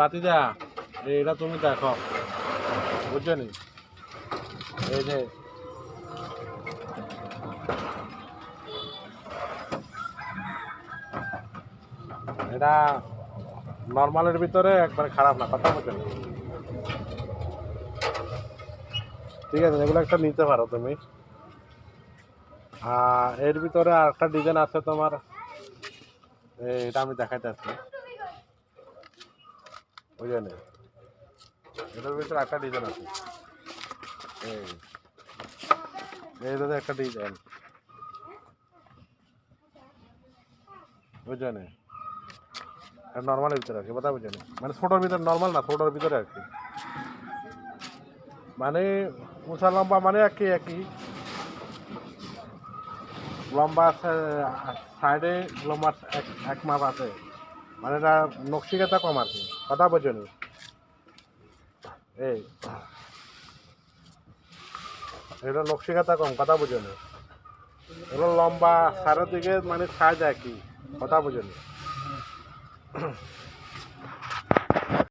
বাতিজা এটা তুমি দেখো, বুঝছো নি? এই যে এটা নর্মালের ভিতরে একবারে খারাপ না, কথা বুঝছো নি? ঠিক আছে, এগুলো একটা নিতে পারো তুমি। এর ভিতরে আর একটা ডিজাইন আছে তোমার, এটা আমি দেখাইতে আসছি, বুঝছো নি? এটার ভিতরে একটা ডিজাইন আছে, এই এইটাতে একটা ডিজাইন, বুঝছো নি? নর্মালের ভিতরে আর কি, কথা বুঝছো নি? মানে ছোটোর ভিতরে, নর্মাল না, ছোটোর ভিতরে আর কি। মানে উঁচা লম্বা মানে একই একই, লম্বা আছে সাইডে, লম্বা এক মাপ আছে, মানে এটা নকশিকাতা কম আর কি, কথা বোঝো নি? এই এটা নকশিকাতা কম, কথা বোঝো নি? এগুলো লম্বা সাইডের দিকে, মানে সাইজ একই, কথা বোঝো নি?